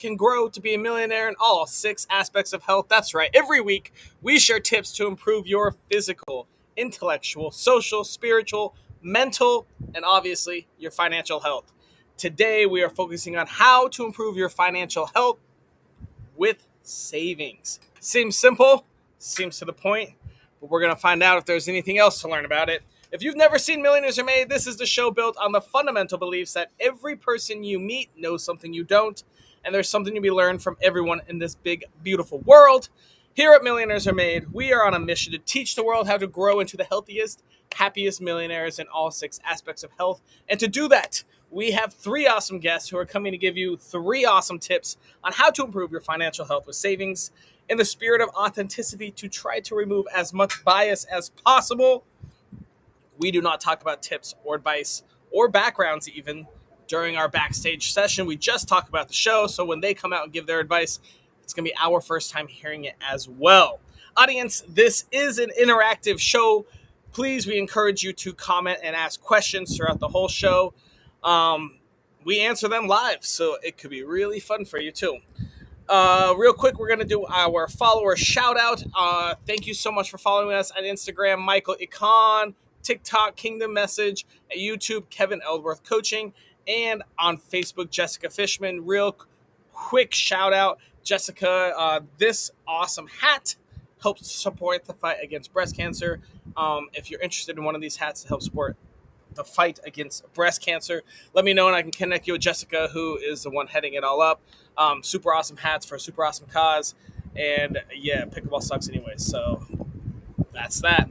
can grow to be a millionaire in all 6 aspects of health. That's right. Every week, we share tips to improve your physical, intellectual, social, spiritual, mental, and obviously your financial health. Today, we are focusing on how to improve your financial health with savings. Seems simple, seems to the point, but we're going to find out if there's anything else to learn about it. If you've never seen Millionaires Are Made, this is the show built on the fundamental beliefs that every person you meet knows something you don't, and there's something to be learned from everyone in this big, beautiful world. Here at Millionaires Are Made, we are on a mission to teach the world how to grow into the healthiest, happiest millionaires in all 6 aspects of health. And to do that, we have 3 awesome guests who are coming to give you 3 awesome tips on how to improve your financial health with savings in the spirit of authenticity to try to remove as much bias as possible. We do not talk about tips or advice or backgrounds even during our backstage session. We just talk about the show. So when they come out and give their advice, it's going to be our first time hearing it as well. Audience, this is an interactive show. Please, we encourage you to comment and ask questions throughout the whole show. We answer them live, so it could be really fun for you too. Real quick, we're going to do our follower shout out. Thank you so much for following us on Instagram, Michael Ikan, TikTok, Kingdom Message, at YouTube, Kevin Eldworth Coaching, and on Facebook, Jessica Fishman. Real quick shout out, Jessica, this awesome hat helps support the fight against breast cancer. If you're interested in one of these hats to help support the fight against breast cancer, let me know and I can connect you with Jessica, who is the one heading it all up. Super awesome hats for a super awesome cause. And yeah, pickleball sucks anyway. So that's that.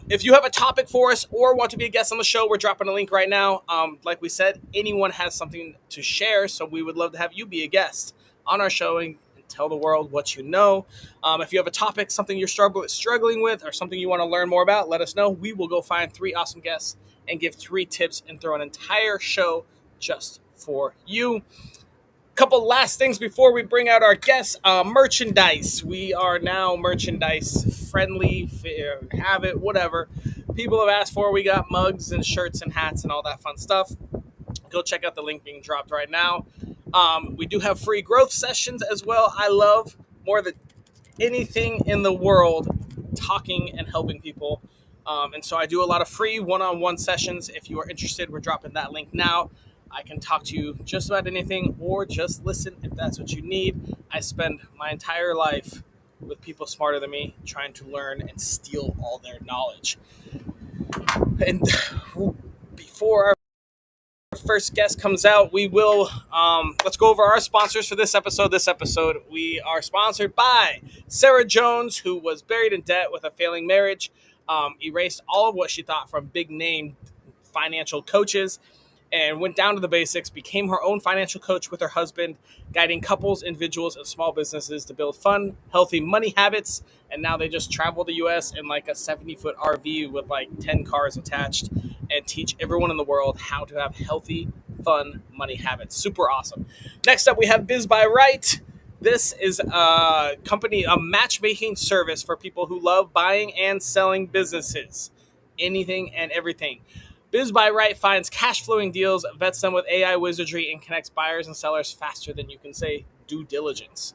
If you have a topic for us or want to be a guest on the show, we're dropping a link right now. Like we said, anyone has something to share. So we would love to have you be a guest on our show and tell the world what you know. If you have a topic, something you're struggling with, or something you want to learn more about, let us know. We will go find 3 awesome guests and give 3 tips and throw an entire show just for you. Couple last things before we bring out our guests. Merchandise. We are now merchandise friendly. Have it, whatever. People have asked for. We got mugs and shirts and hats and all that fun stuff. Go check out the link being dropped right now. We do have free growth sessions as well. I love more than anything in the world talking and helping people. And so I do a lot of free one-on-one sessions. If you are interested, we're dropping that link now. I can talk to you just about anything or just listen if that's what you need. I spend my entire life with people smarter than me trying to learn and steal all their knowledge. And before our first guest comes out, we will let's go over our sponsors for this episode. We are sponsored by Sarah Jones, who was buried in debt with a failing marriage, erased all of what she thought from big name financial coaches, and went down to the basics, became her own financial coach with her husband, guiding couples, individuals, and small businesses to build fun, healthy money habits. And now they just travel the U.S. in like a 70-foot RV with like 10 cars attached and teach everyone in the world how to have healthy, fun money habits. Super awesome. Next up, we have Biz by Right. This is a company, a matchmaking service for people who love buying and selling businesses. Anything and everything. Biz by Right finds cash flowing deals, vets them with AI wizardry, and connects buyers and sellers faster than you can say due diligence.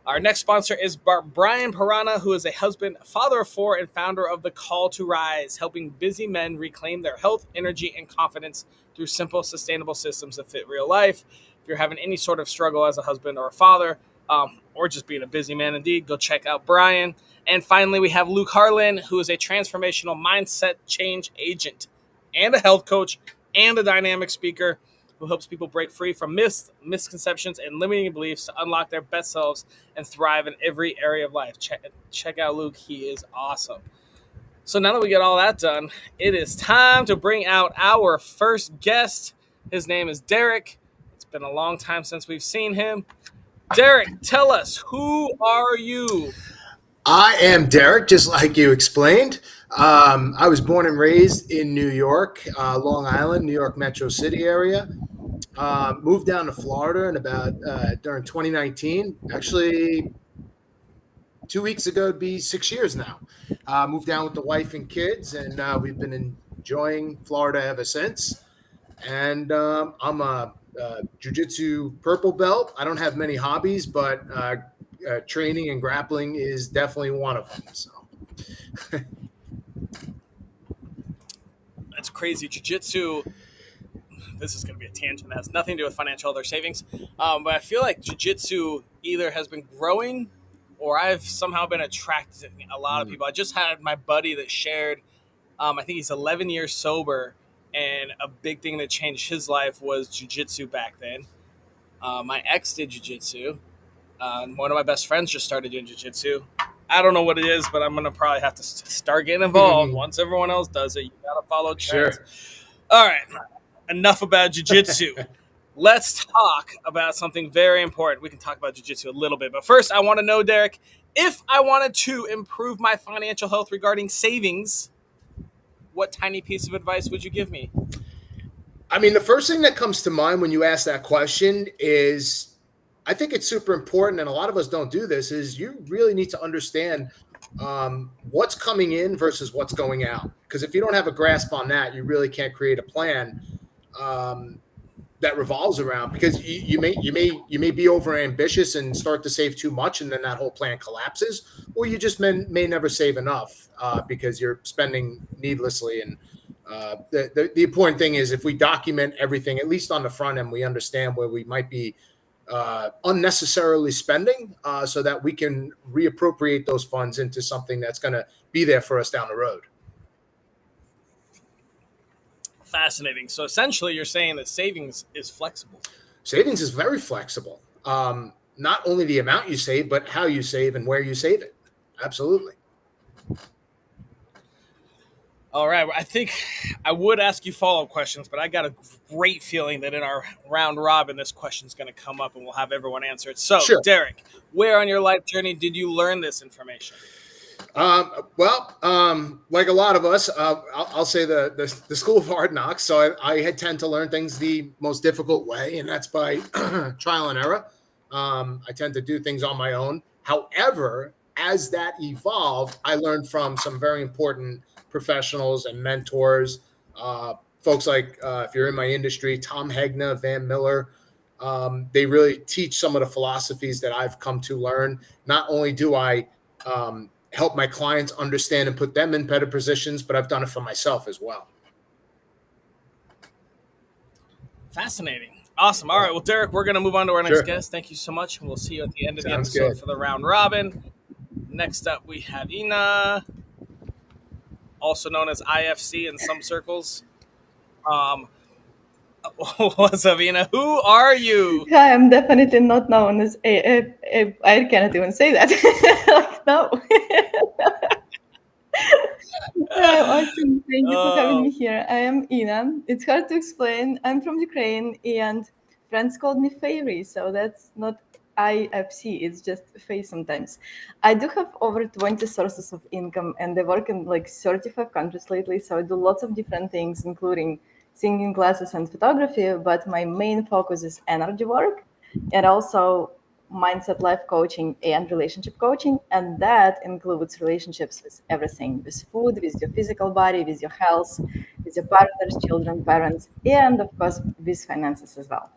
Our next sponsor is Brian Parana, who is a husband, father of 4, and founder of The Call to Rise, helping busy men reclaim their health, energy, and confidence through simple, sustainable systems that fit real life. If you're having any sort of struggle as a husband or a father, or just being a busy man indeed, go check out Brian. And finally, we have Luke Harlan, who is a transformational mindset change agent and a health coach and a dynamic speaker who helps people break free from myths, misconceptions, and limiting beliefs to unlock their best selves and thrive in every area of life. Check out Luke. He is awesome. So now that we get all that done, it is time to bring out our first guest. His name is Derek. It's been a long time since we've seen him. Derek, tell us, who are you? I am Derek, just like you explained. I was born and raised in New York, Long Island, New York Metro City area. Moved down to Florida in about during 2019. Actually, 2 weeks ago, it'd be 6 years now. Moved down with the wife and kids, and we've been enjoying Florida ever since. And I'm a jiu-jitsu purple belt. I don't have many hobbies, but training and grappling is definitely one of them. So That's crazy. Jiu-jitsu, this is going to be a tangent that has nothing to do with financial health or savings. But I feel like jiu-jitsu either has been growing or I've somehow been attracted to a lot of people. I just had my buddy that shared, I think he's 11 years sober, and a big thing that changed his life was jiu-jitsu back then. My ex did jiu-jitsu. One of my best friends just started doing jiu-jitsu. I don't know what it is, but I'm gonna probably have to start getting involved once everyone else does it. You gotta follow trends. sure. All right, enough about jiu-jitsu. Let's talk about something very important. We can talk about jiu-jitsu a little bit, but first I want to know, Derek, if I wanted to improve my financial health regarding savings, what tiny piece of advice would you give me? I mean, the first thing that comes to mind when you ask that question is I think it's super important, and a lot of us don't do this, is you really need to understand what's coming in versus what's going out. Because if you don't have a grasp on that, you really can't create a plan um, that revolves around because you may be over ambitious and start to save too much and then that whole plan collapses, or you just may never save enough because you're spending needlessly. And the important thing is if we document everything, at least on the front end, we understand where we might be unnecessarily spending so that we can reappropriate those funds into something that's going to be there for us down the road. Fascinating. So essentially, you're saying that savings is flexible. Savings is very flexible. Not only the amount you save, but how you save and where you save it. Absolutely. All right. I think I would ask you follow up questions, but I got a great feeling that in our round robin, this question's going to come up and we'll have everyone answer it. So, Sure. Derek, where on your life journey did you learn this information? Like a lot of us, I'll say the school of hard knocks. So I had tend to learn things the most difficult way, and that's by trial and error. I tend to do things on my own. However, as that evolved, I learned from some very important professionals and mentors, folks like if you're in my industry, Tom Hegna, Van Miller. They really teach some of the philosophies that I've come to learn. Not only do I help my clients understand and put them in better positions, but I've done it for myself as well. Fascinating. Awesome. All right. Well, Derek, we're going to move on to our next Sure. guest. Thank you so much. And we'll see you at the end of the Sounds episode good. for the round robin. Next up, we have Ina, also known as IFC in some circles. What's up, Ina? Who are you? Yeah, I'm definitely not known as I cannot even say that. Like, no. Awesome. Thank you for having me here. I am Ina. It's hard to explain. I'm from Ukraine, and friends called me Fairy, so that's not IFC. It's just Faye sometimes. I do have over 20 sources of income, and I work in like 35 countries lately, so I do lots of different things, including singing classes and photography, but my main focus is energy work and also mindset life coaching and relationship coaching. And that includes relationships with everything, with food, with your physical body, with your health, with your partners, children, parents, and of course with finances as well.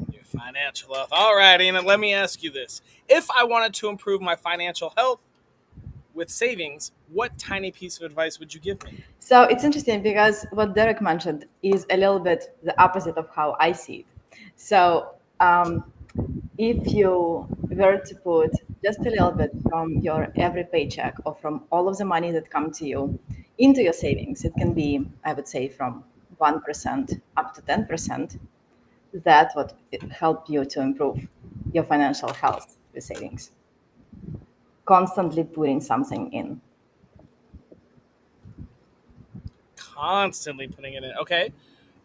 Your financial health. All right, Ina, let me ask you this. If I wanted to improve my financial health with savings, what tiny piece of advice would you give me? So it's interesting because what Derek mentioned is a little bit the opposite of how I see it. So if you were to put just a little bit from your every paycheck or from all of the money that comes to you into your savings, it can be, I would say, from 1% up to 10%. That would help you to improve your financial health with savings. Constantly putting something in. Constantly putting it in. Okay.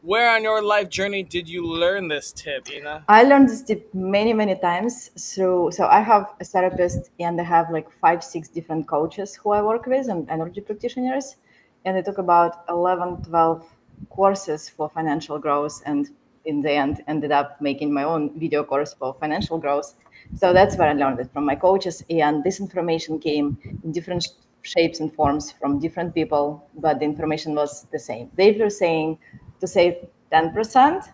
Where on your life journey did you learn this tip, Ina? I learned this tip many, many times through, so I have a therapist and I have like 5, 6 different coaches who I work with and energy practitioners. And I took about 11, 12 courses for financial growth. And in the end, ended up making my own video course for financial growth. So that's where I learned it from my coaches. And this information came in different shapes and forms from different people, but the information was the same. They were saying to save 10%.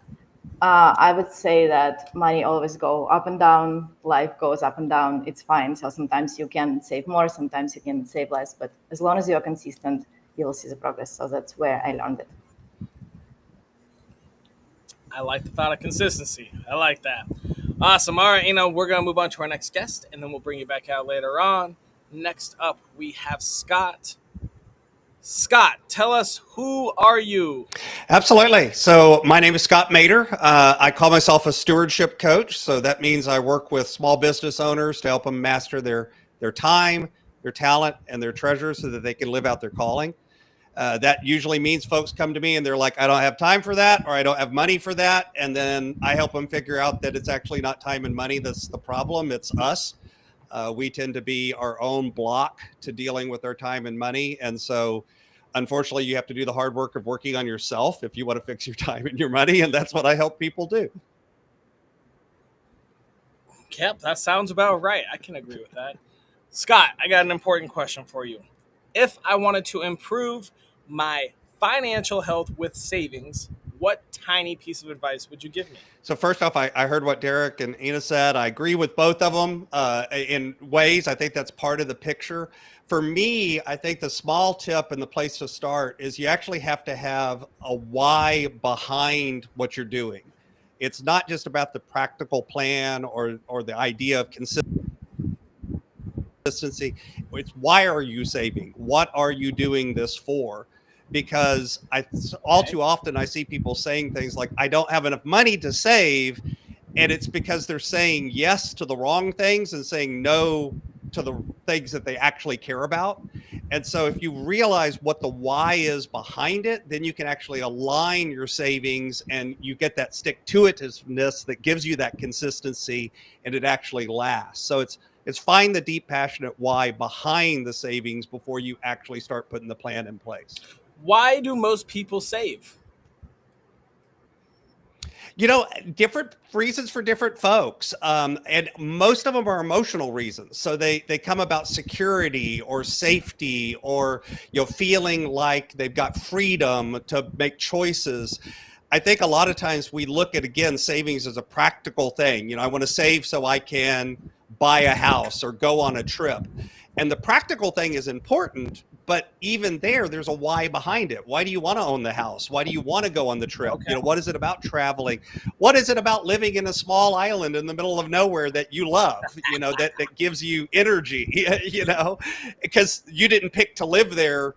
I would say that money always go up and down. Life goes up and down. It's fine. So sometimes you can save more, sometimes you can save less. But as long as you're consistent, you will see the progress. So that's where I learned it. I like the thought of consistency. I like that. Awesome. All right, we're going to move on to our next guest, and then we'll bring you back out later on. Next up, we have Scott. Scott, tell us, who are you? Absolutely. So my name is Scott Mater. I call myself a stewardship coach. So that means I work with small business owners to help them master their time, their talent, and their treasure so that they can live out their calling. That usually means folks come to me and they're like, I don't have time for that, or I don't have money for that. And then I help them figure out that it's actually not time and money that's the problem. It's us. We tend to be our own block to dealing with our time and money. And so unfortunately, you have to do the hard work of working on yourself if you want to fix your time and your money. And that's what I help people do. Yep, that sounds about right. I can agree with that. Scott, I got an important question for you. If I wanted to improve my financial health with savings, what tiny piece of advice would you give me? So first off, I heard what Derek and Ina said. I agree with both of them in ways. I think that's part of the picture. For me, I think the small tip and the place to start is you actually have to have a why behind what you're doing. It's not just about the practical plan or the idea of consistency. It's why are you saving? What are you doing this for? Because all too often I see people saying things like, I don't have enough money to save. And it's because they're saying yes to the wrong things and saying no to the things that they actually care about. And so if you realize what the why is behind it, then you can actually align your savings and you get that stick to itiveness that gives you that consistency, and it actually lasts. So it's find the deep, passionate why behind the savings before you actually start putting the plan in place. Why do most people save? Different reasons for different folks. And most of them are emotional reasons. So they come about security or safety or, feeling like they've got freedom to make choices. I think a lot of times we look at, again, savings as a practical thing. I want to save so I can buy a house or go on a trip. And the practical thing is important, but even there's a why behind it. Why do you want to own the house? Why do you want to go on the trip? Okay. What is it about traveling? What is it about living in a small island in the middle of nowhere that you love, that gives you energy, because you didn't pick to live there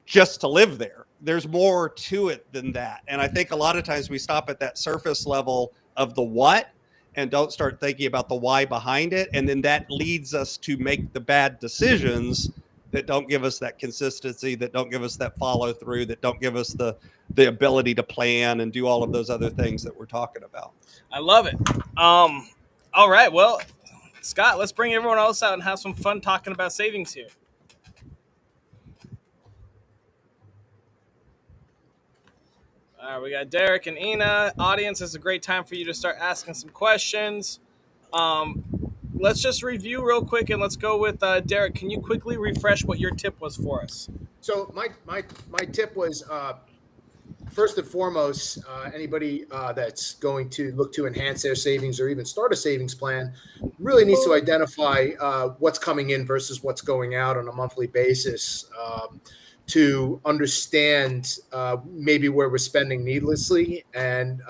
just to live there. There's more to it than that. And I think a lot of times we stop at that surface level of the what and don't start thinking about the why behind it. And then that leads us to make the bad decisions that don't give us that consistency, that don't give us that follow through, that don't give us the ability to plan and do all of those other things that we're talking about. I love it. All right. Well, Scott, let's bring everyone else out and have some fun talking about savings here. All right, we got Derek and Ina. Audience, it's a great time for you to start asking some questions. Let's just review real quick, and let's go with Derek. Can you quickly refresh what your tip was for us? So my tip was, first and foremost, anybody that's going to look to enhance their savings or even start a savings plan really needs to identify what's coming in versus what's going out on a monthly basis, to understand maybe where we're spending needlessly, and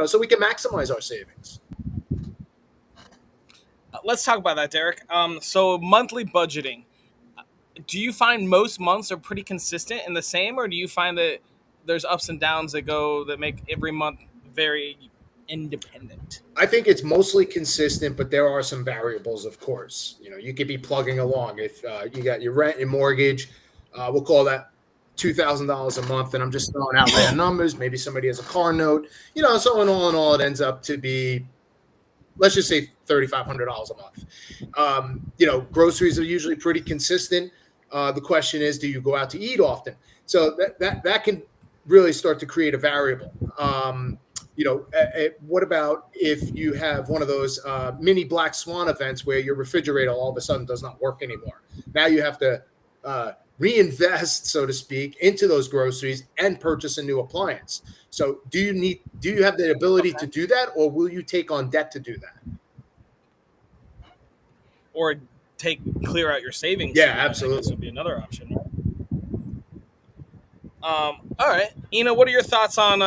so we can maximize our savings. Let's talk about that, Derek. So monthly budgeting. Do you find most months are pretty consistent and the same, or do you find that there's ups and downs that make every month very independent? I think it's mostly consistent, but there are some variables, of course. You could be plugging along. If you got your rent and mortgage, we'll call that $2,000 a month, and I'm just throwing out random numbers. Maybe somebody has a car note, so in all, it ends up to be, let's just say $3,500 a month. Groceries are usually pretty consistent. The question is, do you go out to eat often? So that can really start to create a variable. What about if you have one of those mini black swan events where your refrigerator all of a sudden does not work anymore? Now you have to reinvest, so to speak, into those groceries and purchase a new appliance. So do you have the ability to do that, or will you take on debt to do that? Or clear out your savings. Yeah, to do that, I absolutely. guess would be another option, right? All right, Ina, what are your thoughts on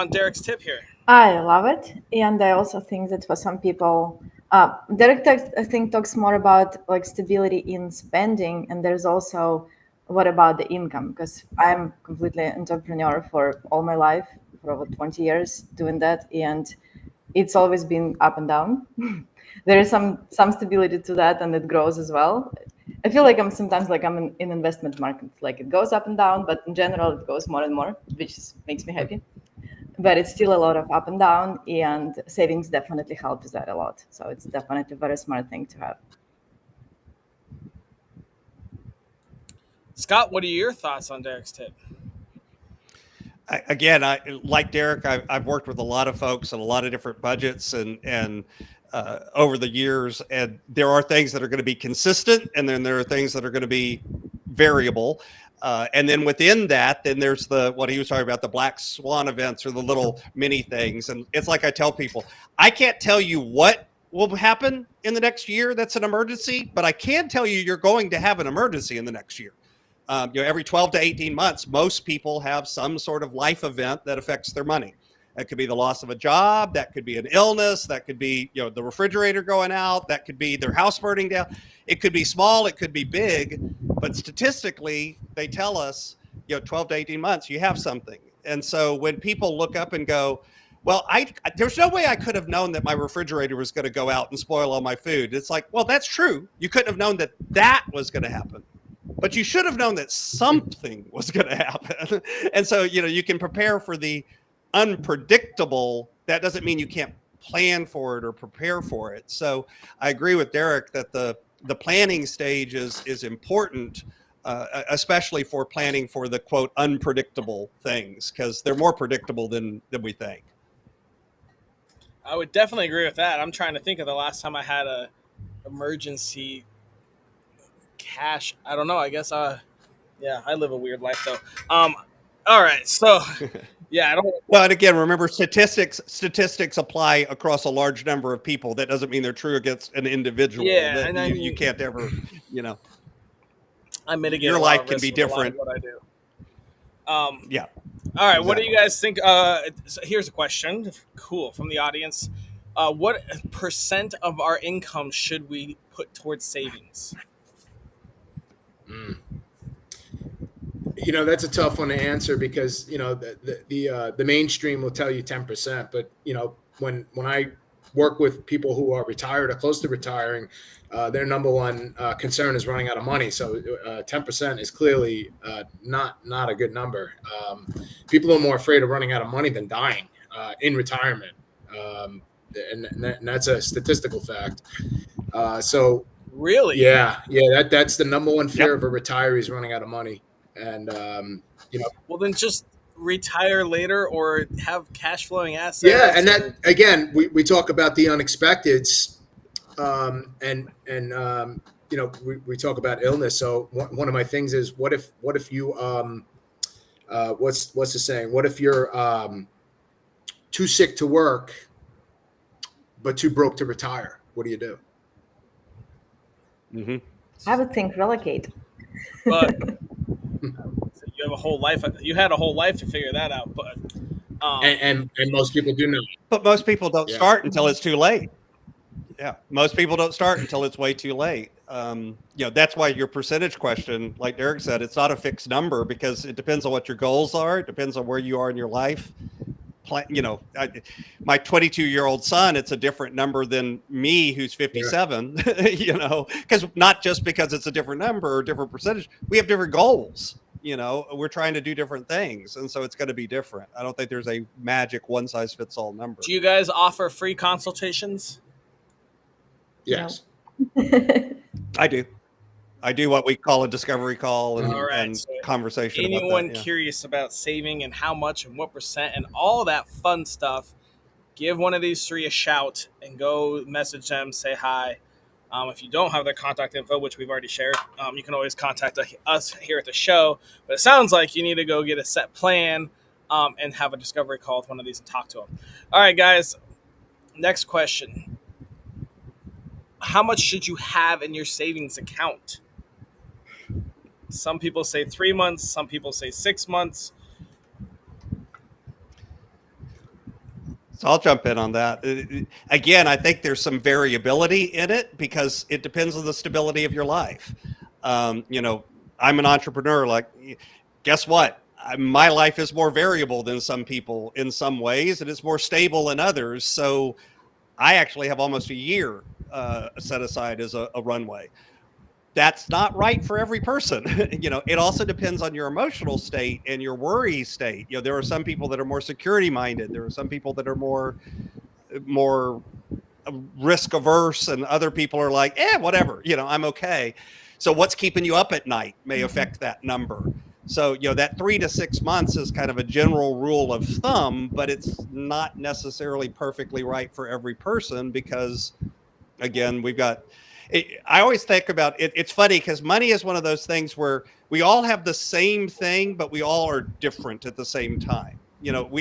Derek's tip here? I love it, and I also think that for some people, Derek I think talks more about like stability in spending, and there's also what about the income? Because I'm completely entrepreneur for all my life, for over 20 years doing that, and it's always been up and down. There is some stability to that, and it grows as well. I feel like I'm sometimes like I'm in investment market, like it goes up and down, but in general it goes more and more, which makes me happy. But it's still a lot of up and down, and savings definitely helps that a lot. So it's definitely a very smart thing to have. Scott, what are your thoughts on Derek's tip? I like Derek. I've worked with a lot of folks and a lot of different budgets and over the years, and there are things that are going to be consistent, and then there are things that are going to be variable. And then within that, then there's what he was talking about, the black swan events or the little mini things. And it's like I tell people, I can't tell you what will happen in the next year that's an emergency, but I can tell you you're going to have an emergency in the next year. Every 12 to 18 months, most people have some sort of life event that affects their money. That could be the loss of a job. That could be an illness. That could be, the refrigerator going out. That could be their house burning down. It could be small. It could be big. But statistically, they tell us, 12 to 18 months, you have something. And so when people look up and go, well, there's no way I could have known that my refrigerator was going to go out and spoil all my food. It's like, well, that's true. You couldn't have known that was going to happen. But you should have known that something was going to happen. And so, you can prepare for the unpredictable. That doesn't mean you can't plan for it or prepare for it. So I agree with Derek that the planning stage is important, especially for planning for the quote unpredictable things, because they're more predictable than we think. I would definitely agree with that. I'm trying to think of the last time I had a emergency cash. I don't know. I guess yeah, I live a weird life though. All right, so yeah, I don't. Well, and again, remember statistics apply across a large number of people. That doesn't mean they're true against an individual. Yeah, and you can't ever, I mitigate. Your life can be different. What I do. Yeah. All right. Exactly. What do you guys think? So here's a question. Cool, from the audience. What % of our income should we put towards savings? That's a tough one to answer because the mainstream will tell you 10%, but when I work with people who are retired or close to retiring, their number one concern is running out of money. So 10% is clearly not a good number. People are more afraid of running out of money than dying in retirement, and that's a statistical fact. So really, yeah, that's the number one fear of a retiree is running out of money. And well, then just retire later or have cash flowing assets. Yeah, and that again, we talk about the unexpecteds, and we talk about illness. So one of my things is what if you what's the saying? What if you're too sick to work, but too broke to retire? What do you do? Mm-hmm. I would think relocate. But you have a whole life. You had a whole life to figure that out. But and most people do know. But most people don't start until it's too late. Yeah, most people don't start until it's way too late. That's why your percentage question, like Derek said, it's not a fixed number because it depends on what your goals are. It depends on where you are in your life. My 22-year-old son, it's a different number than me who's 57, because not just because it's a different number or different percentage, we have different goals. We're trying to do different things. And so it's going to be different. I don't think there's a magic one size fits all number. Do you guys offer free consultations? Yes. I do. I do what we call a discovery call and so conversation. Anyone curious about saving and how much and what % and all that fun stuff, give one of these three a shout and go message them, say hi. If you don't have their contact info, which we've already shared, you can always contact us here at the show. But it sounds like you need to go get a set plan and have a discovery call with one of these and talk to them. All right, guys. Next question. How much should you have in your savings account? Some people say 3 months. Some people say 6 months. So I'll jump in on that. Again, I think there's some variability in it because it depends on the stability of your life. You know, I'm an entrepreneur. Like, guess what? My life is more variable than some people in some ways, and it's more stable in others. So I actually have almost a year set aside as a runway. That's not right for every person. You know, it also depends on your emotional state and your worry state. You know, there are some people that are more security minded. There are some people that are more risk averse, and other people are like, whatever, you know, I'm okay. So what's keeping you up at night may affect that number. So, you know, that 3 to 6 months is kind of a general rule of thumb, but it's not necessarily perfectly right for every person because, again, I always think about it. It's funny because money is one of those things where we all have the same thing, but we all are different at the same time. You know,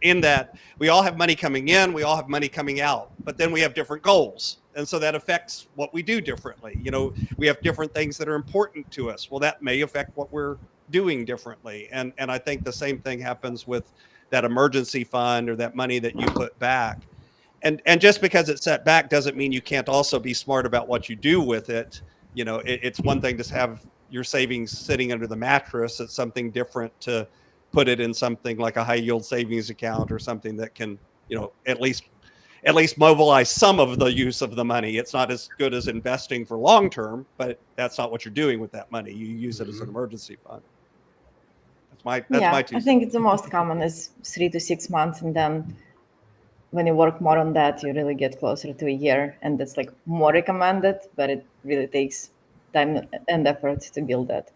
in that we all have money coming in, we all have money coming out, but then we have different goals. And so that affects what we do differently. You know, we have different things that are important to us. Well, that may affect what we're doing differently. And I think the same thing happens with that emergency fund or that money that you put back. And just because it's set back doesn't mean you can't also be smart about what you do with it. You know, it's one thing to have your savings sitting under the mattress. It's something different to put it in something like a high yield savings account or something that can, you know, at least mobilize some of the use of the money. It's not as good as investing for long term, but that's not what you're doing with that money. You use it as an emergency fund. That's my two I think it's the most common is 3 to 6 months, and then when you work more on that, you really get closer to a year, and that's like more recommended, but it really takes time and effort to build that.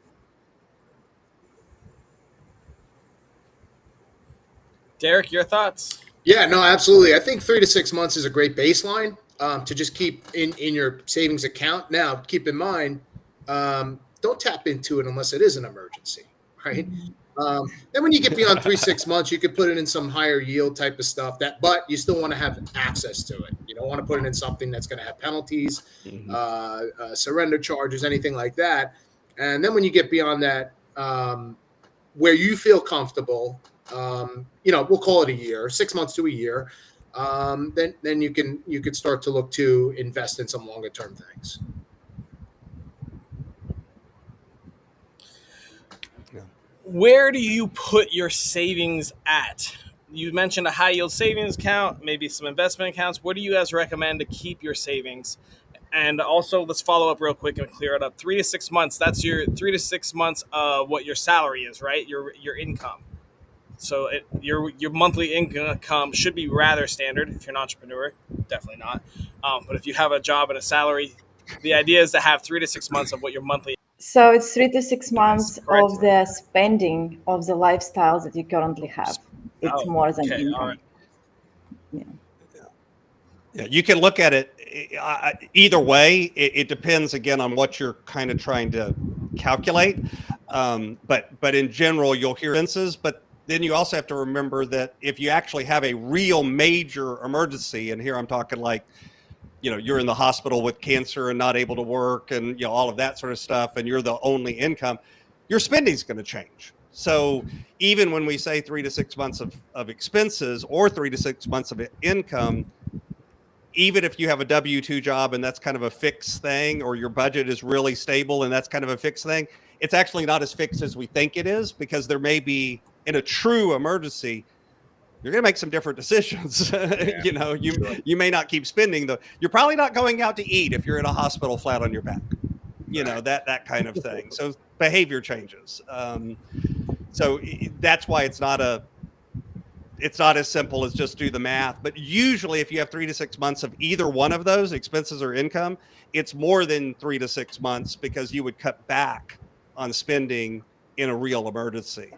Derek, your thoughts? Yeah, no, absolutely. I think 3 to 6 months is a great baseline to just keep in your savings account. Now, keep in mind, don't tap into it unless it is an emergency, right? Then when you get beyond 3-6 months, you could put it in some higher yield type of stuff. But you still want to have access to it. You don't want to put it in something that's going to have penalties, surrender charges, anything like that. And then when you get beyond that, where you feel comfortable, you know, we'll call it a year, 6 months to a year. Then you could start to look to invest in some longer term things. Where do you put your savings at? You mentioned a high yield savings account, maybe some investment accounts. What do you guys recommend to keep your savings? And also, let's follow up real quick and clear it up. 3 to 6 months. That's your 3 to 6 months of what your salary is, right? Your income. So your monthly income should be rather standard if you're an entrepreneur. Definitely not. But if you have a job and a salary, the idea is to have 3 to 6 months of what your monthly. So it's 3 to 6 months of the spending of the lifestyles that you currently have. It's more than income. All right. Yeah, you can look at it either way. It depends again on what you're kind of trying to calculate. But in general, you'll hear expenses. But then you also have to remember that if you actually have a real major emergency, and here I'm talking like, you know, you're in the hospital with cancer and not able to work, and you know all of that sort of stuff, and you're the only income, your spending is going to change. So even when we say 3 to 6 months of expenses or 3 to 6 months of income, even if you have a W-2 job and that's kind of a fixed thing, or your budget is really stable and that's kind of a fixed thing, it's actually not as fixed as we think it is, because there may be, in a true emergency, you're going to make some different decisions. Yeah, you know, you may not keep spending you're probably not going out to eat if you're in a hospital flat on your back, you know, that kind of thing. So behavior changes. So that's why it's not as simple as just do the math. But usually if you have 3 to 6 months of either one of those, expenses or income, it's more than 3 to 6 months, because you would cut back on spending in a real emergency.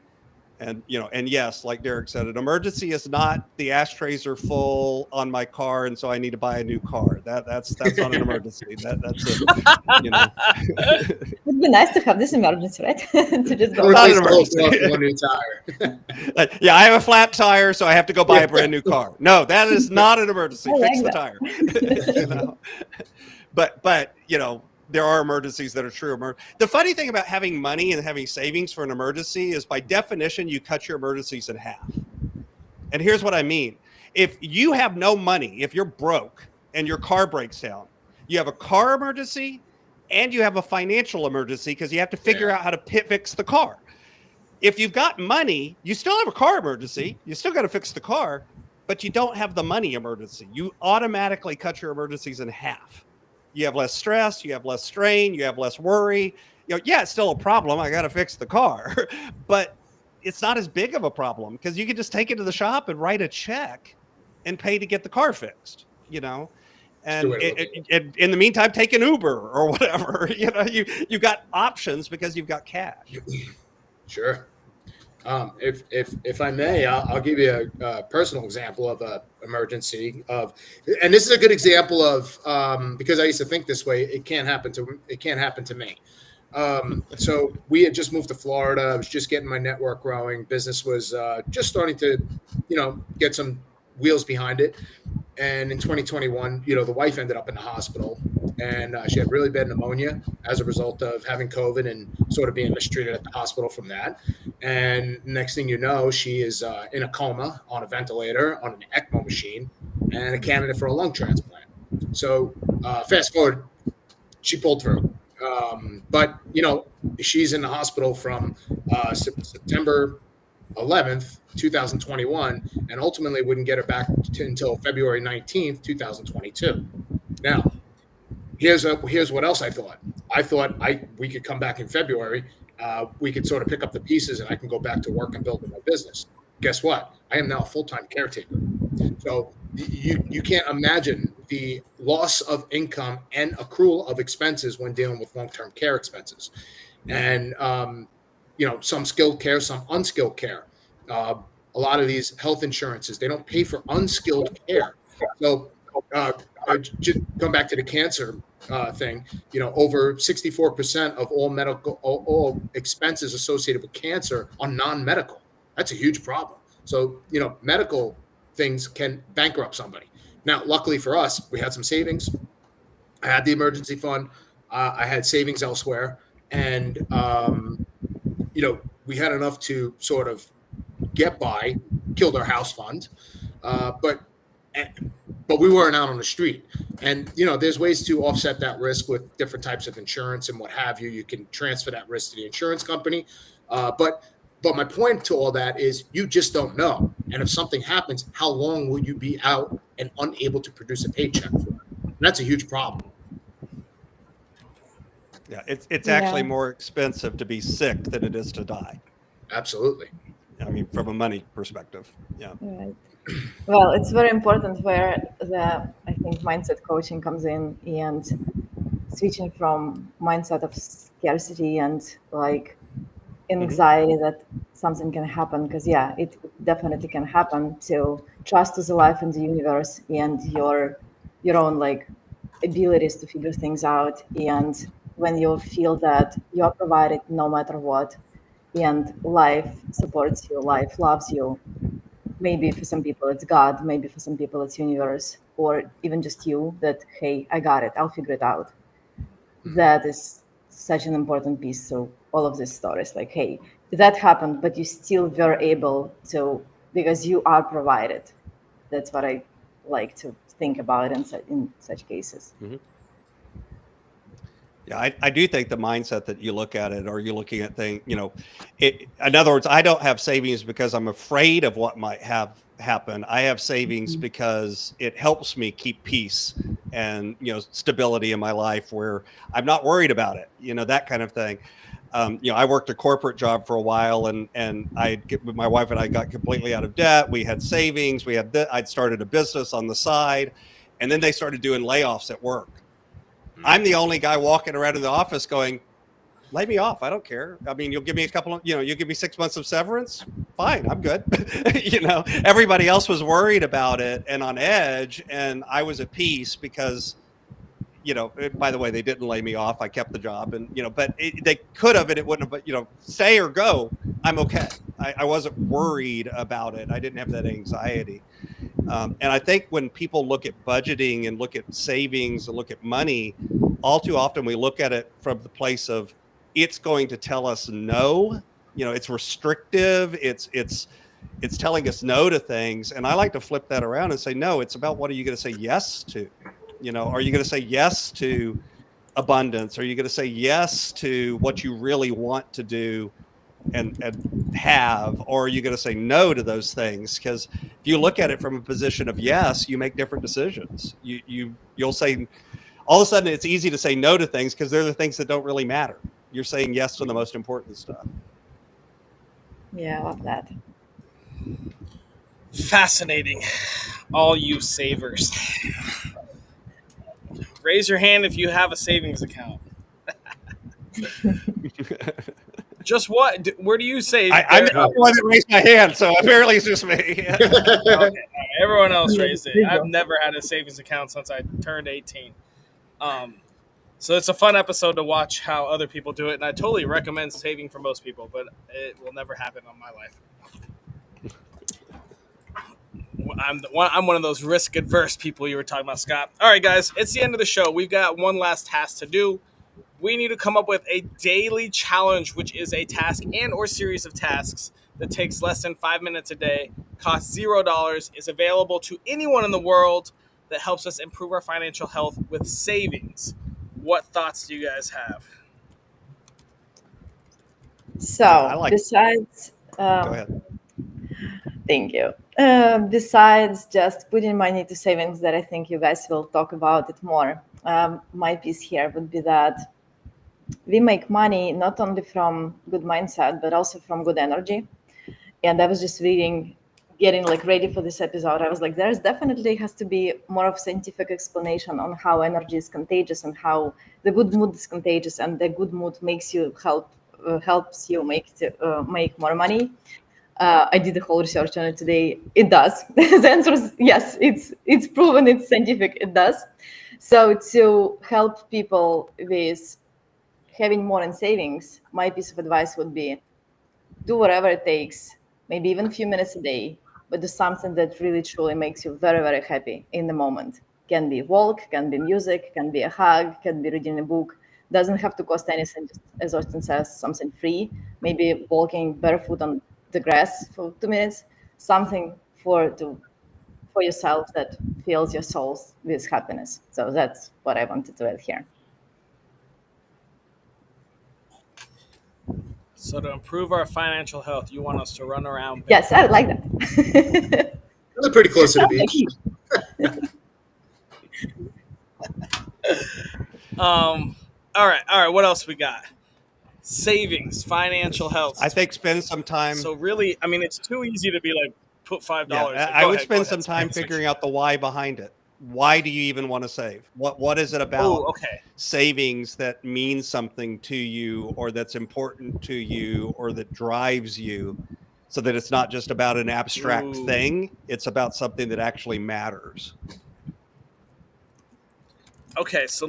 And, and yes, like Derek said, an emergency is not the ashtrays are full on my car, and so I need to buy a new car. That's not an emergency. That's a, It would be nice to have this emergency, right? To just go. Not Replace an the whole emergency. car for one new tire. yeah, I have a flat tire, so I have to go buy a brand new car. No, that is not an emergency. I Fix like the tire. But there are emergencies that are true. The funny thing about having money and having savings for an emergency is, by definition, you cut your emergencies in half. And here's what I mean. If you have no money, if you're broke and your car breaks down, you have a car emergency and you have a financial emergency, because you have to figure out how to fix the car. If you've got money, you still have a car emergency. You still got to fix the car, but you don't have the money emergency. You automatically cut your emergencies in half. You have less stress, you have less strain, you have less worry. It's still a problem. I got to fix the car, but it's not as big of a problem, because you can just take it to the shop and write a check and pay to get the car fixed, and in the meantime, take an Uber or whatever. You've got options because you've got cash. Sure. If I may, I'll give you a personal example of an emergency and this is a good example of because I used to think this way. It can't happen to me. So we had just moved to Florida. I was just getting my network growing. Business was just starting to, get some wheels behind it. And in 2021, the wife ended up in the hospital, and she had really bad pneumonia as a result of having COVID and sort of being mistreated at the hospital from that. And next thing you know, she is in a coma, on a ventilator, on an ECMO machine, and a candidate for a lung transplant. So fast forward, she pulled through. But she's in the hospital from September 11th, 2021, and ultimately wouldn't get her back until February 19th, 2022. Now, here's what else I thought. I thought we could come back in February. We could sort of pick up the pieces, and I can go back to work and building my business. Guess what? I am now a full-time caretaker. So you can't imagine the loss of income and accrual of expenses when dealing with long-term care expenses. And some skilled care, some unskilled care. A lot of these health insurances, they don't pay for unskilled care. So just come back to the cancer thing. Over 64% of all expenses associated with cancer are non-medical. That's a huge problem. So medical things can bankrupt somebody. Now, luckily for us, we had some savings. I had the emergency fund. I had savings elsewhere, and we had enough to sort of get by, killed our house fund, but we weren't out on the street. And there's ways to offset that risk with different types of insurance and what have you. You can transfer that risk to the insurance company, but my point to all that is, you just don't know. And if something happens, how long will you be out and unable to produce a paycheck for? And that's a huge problem. Yeah, it's actually more expensive to be sick than it is to die. Absolutely. I mean, from a money perspective. Yeah. Right. Well, it's very important where I think mindset coaching comes in, and switching from mindset of scarcity and like anxiety that something can happen, because it definitely can happen, to trust to the life in the universe and your own like abilities to figure things out. And when you feel that you are provided no matter what, and life supports you, life loves you, maybe for some people it's God, maybe for some people it's universe, or even just you, that hey, I got it, I'll figure it out. That is such an important piece to all of these stories. Like, hey, that happened, but you still were able to, because you are provided. That's what I like to think about in such cases. Mm-hmm. Yeah, I do think the mindset that you look at it, or you're looking at things, in other words, I don't have savings because I'm afraid of what might have happen. I have savings because it helps me keep peace and, stability in my life, where I'm not worried about it, that kind of thing. I worked a corporate job for a while, and my wife and I got completely out of debt. We had savings. I'd started a business on the side, and then they started doing layoffs at work. I'm the only guy walking around in the office going, lay me off. I don't care. I mean, you'll give me you'll give me 6 months of severance. Fine, I'm good. Everybody else was worried about it and on edge, and I was at peace because, by the way, they didn't lay me off. I kept the job, and but they could have, and it wouldn't have. But stay or go, I'm okay. I wasn't worried about it. I didn't have that anxiety. And I think when people look at budgeting and look at savings and look at money, all too often we look at it from the place of it's going to tell us no. It's restrictive. It's telling us no to things. And I like to flip that around and say, no, it's about what are you going to say yes to? Are you going to say yes to abundance? Are you going to say yes to what you really want to do and have, or are you going to say no to those things? Because if you look at it from a position of yes, you make different decisions. You'll say, all of a sudden it's easy to say no to things because they're the things that don't really matter. You're saying yes to the most important stuff. Yeah, I love that. Fascinating. All you savers. Raise your hand if you have a savings account. Just what? Where do you save? I'm the one that raised my hand, so apparently it's just me. Okay. Everyone else raised it. I've never had a savings account since I turned 18. So it's a fun episode to watch how other people do it, and I totally recommend saving for most people, but it will never happen on my life. I'm one of those risk-adverse people you were talking about, Scott. All right, guys, it's the end of the show. We've got one last task to do. We need to come up with a daily challenge, which is a task and or series of tasks that takes less than 5 minutes a day, costs $0, is available to anyone in the world, that helps us improve our financial health with savings. What thoughts do you guys have? So, besides... Go ahead. Thank you. Besides just putting money to savings, that I think you guys will talk about it more, my piece here would be that we make money not only from good mindset, but also from good energy. And I was just getting ready for this episode. I was like, there's definitely has to be more of scientific explanation on how energy is contagious and how the good mood is contagious, and the good mood makes you helps you make more money. I did the whole research on it today. It does. The answer is yes. It's proven. It's scientific. It does. So to help people with having more in savings, my piece of advice would be do whatever it takes, maybe even a few minutes a day, but do something that really truly makes you very, very happy in the moment. Can be walk, can be music, can be a hug, can be reading a book. Doesn't have to cost anything, just as Austin says, something free. Maybe walking barefoot on the grass for 2 minutes, something for yourself that fills your soul with happiness. So that's what I wanted to add here. So to improve our financial health, you want us to run around? Yes, I would like that. They're pretty close to the beach. All right. What else we got? Savings, financial health. I think spend some time. So really, I mean, it's too easy to be like, put $5. Yeah, I would spend some time figuring out the why behind it. Why do you even want to save? What is it about savings that means something to you, or that's important to you, or that drives you, so that it's not just about an abstract thing, it's about something that actually matters. Okay, so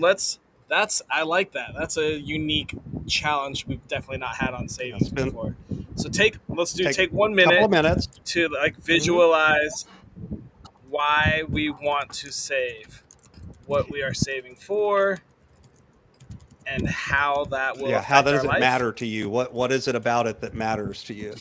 I like that. That's a unique challenge we've definitely not had on savings before. So take 1 minute, couple of minutes to visualize why we want to save, what we are saving for, and how that will affect how does our it life. matter to you? What is it about it that matters to you?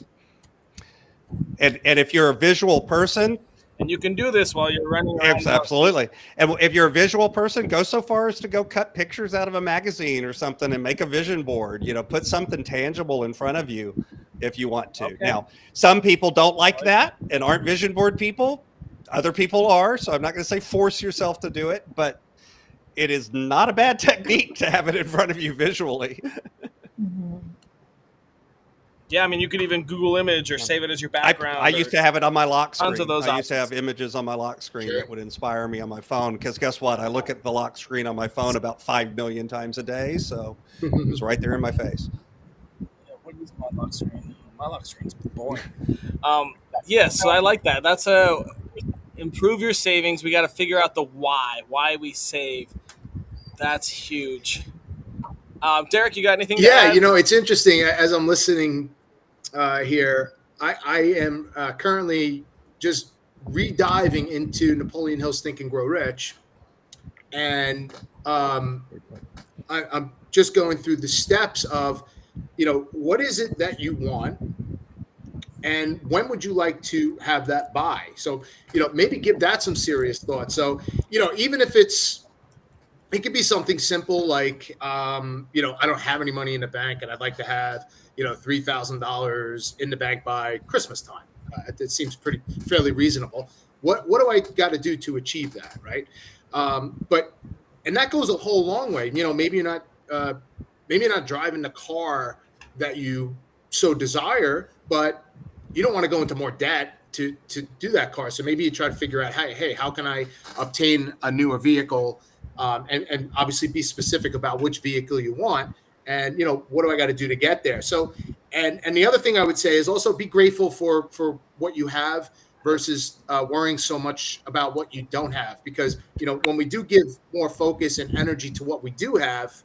And if you're a visual person, and you can do this while you're running around. Absolutely. And if you're a visual person, go so far as to go cut pictures out of a magazine or something and make a vision board. Put something tangible in front of you if you want to. Okay. Now, some people don't like that and aren't vision board people. Other people are. So I'm not going to say force yourself to do it, but it is not a bad technique to have it in front of you visually. Yeah, I mean, you could even Google image or save it as your background. I used to have it on my lock screen. Tons of those I used to options. have images on my lock screen Sure. that would inspire me on my phone. Because guess what? I look at the lock screen on my phone about 5 million times a day. So it was right there in my face. Yeah, what is my lock screen? My lock screen's boring. Yeah, so I like that. That's a improve your savings. We got to figure out the why we save. That's huge. Derek, you got anything to Yeah, add? it's interesting as I'm listening here. I am currently just rediving into Napoleon Hill's Think and Grow Rich, and I'm just going through the steps of, what is it that you want, and when would you like to have that buy? So, maybe give that some serious thought. So, even if it could be something simple like, I don't have any money in the bank and I'd like to have, $3,000 in the bank by Christmas time. It seems fairly reasonable. What do I got to do to achieve that? Right. And that goes a whole long way. Maybe you're not driving the car that you so desire, but you don't want to go into more debt to do that car. So maybe you try to figure out, hey, how can I obtain a newer vehicle? And obviously be specific about which vehicle you want, and what do I got to do to get there. So, and the other thing I would say is also be grateful for what you have versus worrying so much about what you don't have, because when we do give more focus and energy to what we do have,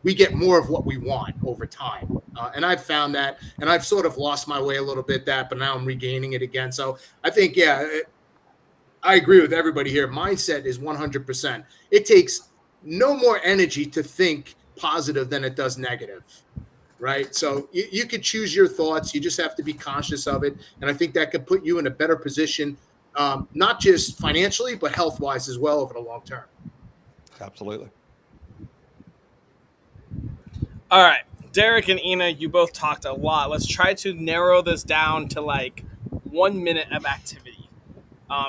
we get more of what we want over time. And I've found that, and I've sort of lost my way a little bit but now I'm regaining it again. So I think, I agree with everybody here. Mindset is 100%. It takes no more energy to think positive than it does negative, right? So you could choose your thoughts. You just have to be conscious of it. And I think that could put you in a better position, not just financially, but health-wise as well over the long term. Absolutely. All right, Derek and Ina, you both talked a lot. Let's try to narrow this down to like 1 minute of activity.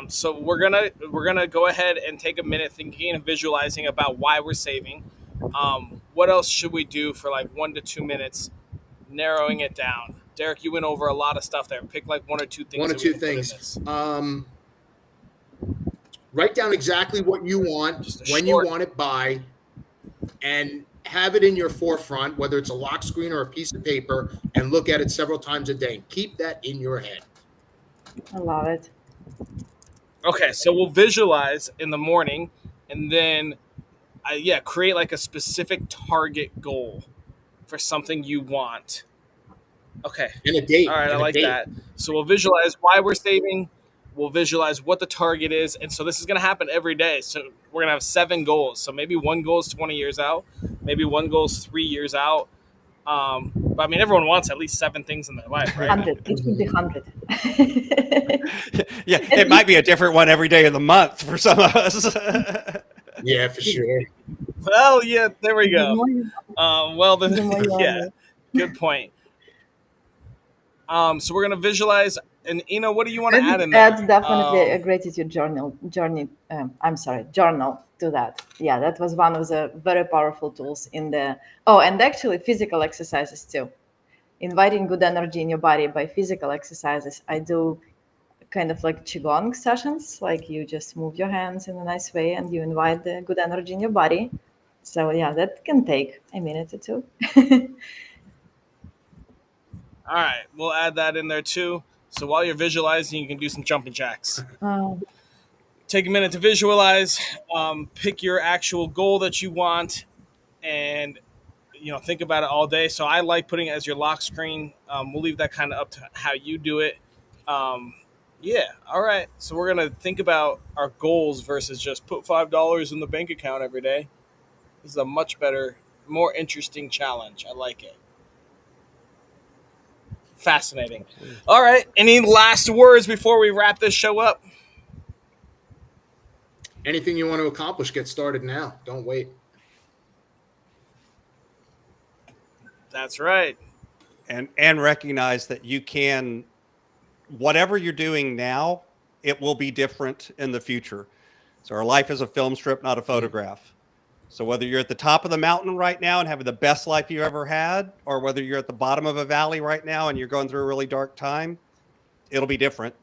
So we're gonna go ahead and take a minute thinking and visualizing about why we're saving. What else should we do for like 1 to 2 minutes, narrowing it down? Derek, you went over a lot of stuff there. Pick like one or two things. One or that we two can put in things. this. Write down exactly what you want, when you short- want it by, and have it in your forefront, whether it's a lock screen or a piece of paper, and look at it several times a day. And keep that in your head. I love it. Okay, so we'll visualize in the morning, and then, create like a specific target goal for something you want. Okay. And a date. All right, I and a like date. that. So we'll visualize why we're saving. We'll visualize what the target is, and so this is going to happen every day. So we're going to have 7 goals. So maybe one goal is 20 years out. Maybe one goal is 3 years out. But I mean, everyone wants at least 7 things in their life, right? 100. It should be 100. Yeah, it might be a different one every day of the month for some of us. Yeah, for sure. Well, yeah, there we The go. more you- Well, then, the more you want yeah, it. good point. So we're gonna visualize, and Ina, what do you want to add in there? Add definitely a gratitude journal to that. Yeah, that was one of the very powerful tools in the. Oh, and actually physical exercises too. Inviting good energy in your body by physical exercises. I do kind of like qigong sessions, like you just move your hands in a nice way and you invite the good energy in your body. So yeah, that can take a minute or two. All right, we'll add that in there too. So while you're visualizing, you can do some jumping jacks. Take a minute to visualize, pick your actual goal that you want, and think about it all day. So I like putting it as your lock screen. We'll leave that kind of up to how you do it. Yeah, all right. So we're gonna think about our goals versus just put $5 in the bank account every day. This is a much better, more interesting challenge. I like it. Fascinating. All right. Any last words before we wrap this show up? Anything you want to accomplish, get started now. Don't wait. That's right. and recognize that you can, whatever you're doing now, it will be different in the future. So our life is a film strip, not a photograph. So whether you're at the top of the mountain right now and having the best life you ever had, or whether you're at the bottom of a valley right now and you're going through a really dark time, it'll be different.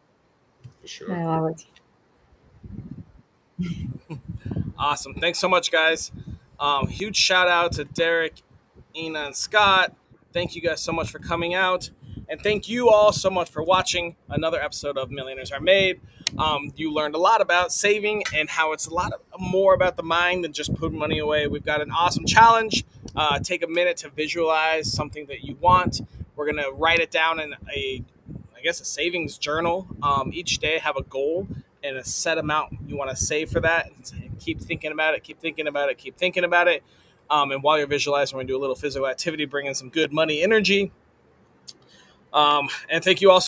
For sure. I love it. Awesome. Thanks so much, guys. Huge shout out to Derek, Ina, and Scott. Thank you guys so much for coming out. And thank you all so much for watching another episode of Millionaires Are Made. You learned a lot about saving and how it's a lot more about the mind than just putting money away. We've got an awesome challenge. Take a minute to visualize something that you want. We're going to write it down in a savings journal. Each day have a goal and a set amount you want to save for that. And keep thinking about it, keep thinking about it, keep thinking about it. And while you're visualizing, we're going to do a little physical activity, bring in some good money energy. And thank you all